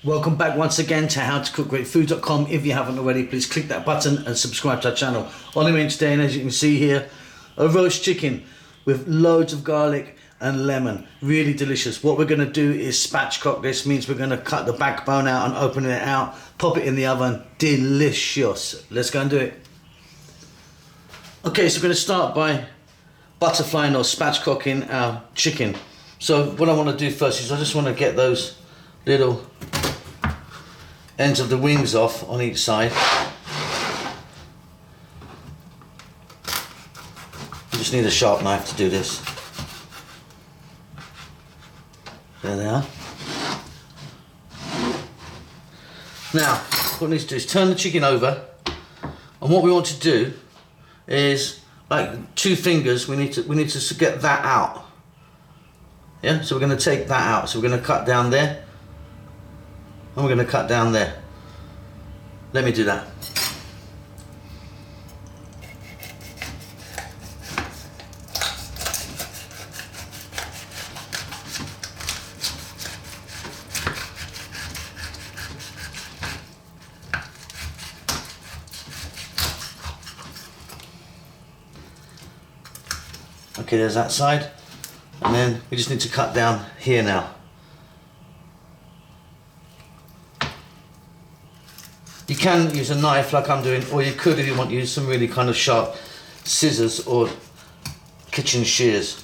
Welcome back once again to howtocookgreatfood.com. If you haven't already, please click that button and subscribe to our channel. On the menu today, and as you can see here, a roast chicken with loads of garlic and lemon. Really delicious. What we're going to do is spatchcock. This means we're going to cut the backbone out and open it out, pop it in the oven. Delicious. Let's go and do it. Okay, so we're going to start by butterflying or spatchcocking our chicken. So what I want to do first is I just want to get those little ends of the wings off on each side. You just need a sharp knife to do this. There they are. Now, what we need to do is turn the chicken over, and what we want to do is, like two fingers, we need to get that out. Yeah, so we're going to take that out. So we're going to cut down there, and we're going to cut down there. Let me do that. Okay, there's that side, and then we just need to cut down here now. You can use a knife like I'm doing, or you could, if you want, use some really kind of sharp scissors or kitchen shears.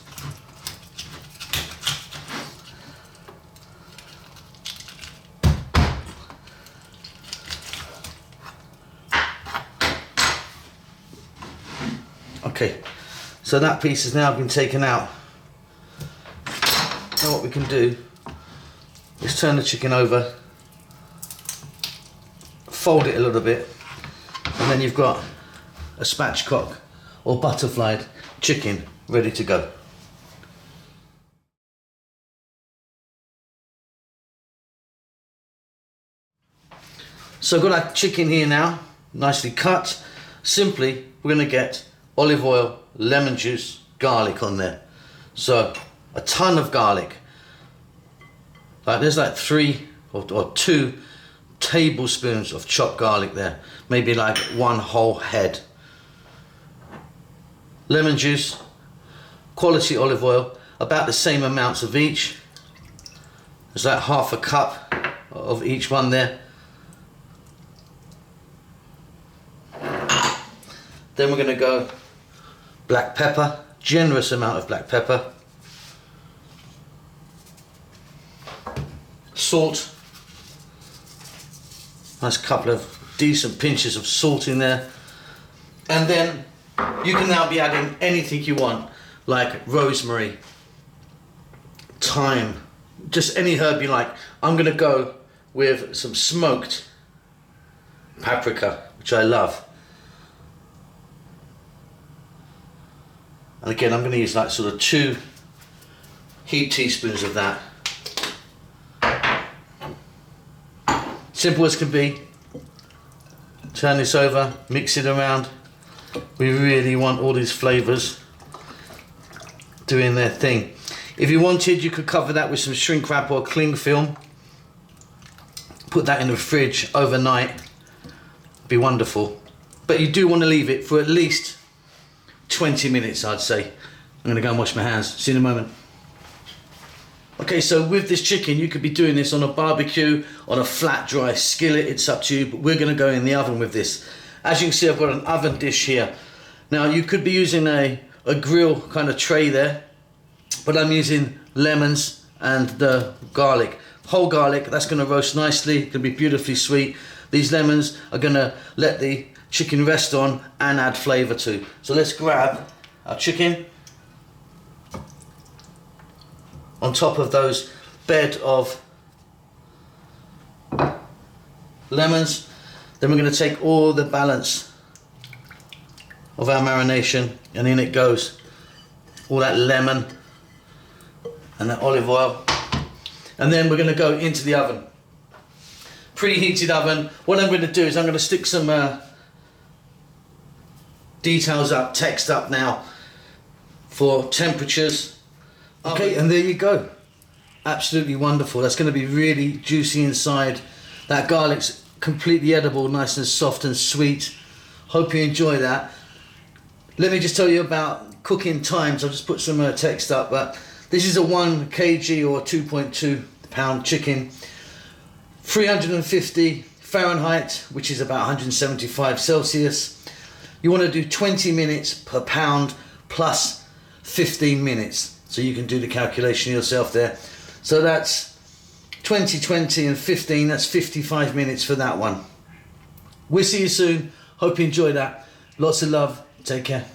Okay, so that piece has now been taken out. Now what we can do is turn the chicken over, fold it a little bit, and then you've got a spatchcock or butterflied chicken ready to go. So I've got our chicken here now, nicely cut. Simply, we're going to get olive oil, lemon juice, garlic on there. So a ton of garlic. Like there's like 3 or 2 tablespoons of chopped garlic there, maybe like 1 whole head. Lemon juice, quality olive oil, about the same amounts of each. There's like half a cup of each one there. Then we're going to go black pepper, generous amount of black pepper, salt. Nice couple of decent pinches of salt in there. And then you can now be adding anything you want, like rosemary, thyme, just any herb you like. I'm going to go with some smoked paprika, which I love. And again, I'm going to use like sort of 2 heaped teaspoons of that. Simple as can be. Turn this over, mix it around. We really want all these flavours doing their thing. If you wanted, you could cover that with some shrink wrap or cling film. Put that in the fridge overnight. Be wonderful. But you do want to leave it for at least 20 minutes, I'd say. I'm going to go and wash my hands. See you in a moment. Okay, so with this chicken, you could be doing this on a barbecue, on a flat dry skillet, it's up to you, but we're going to go in the oven with this. As you can see, I've got an oven dish here. Now, you could be using a grill kind of tray there, but I'm using lemons and the garlic. Whole garlic, that's going to roast nicely, it's going to be beautifully sweet. These lemons are going to let the chicken rest on and add flavour to. So let's grab our chicken on top of those bed of lemons. Then we're going to take all the balance of our marination, and in it goes all that lemon and that olive oil. And then we're going to go into the oven. Preheated oven. What I'm going to do is I'm going to stick some details up, text up now for temperatures. Okay, and there you go. absolutely wonderful. That's going to be really juicy inside. That garlic's completely edible, nice and soft and sweet. Hope you enjoy that. Let me just tell you about cooking times. I'll just put some text up, but this is a 1 kg or 2.2 pound chicken, 350 Fahrenheit, which is about 175 Celsius. You want to do 20 minutes per pound plus 15 minutes. So you can do the calculation yourself there. So that's 20, 20 and 15, that's 55 minutes for that one. We'll see you soon. Hope you enjoy that. Lots of love. Take care.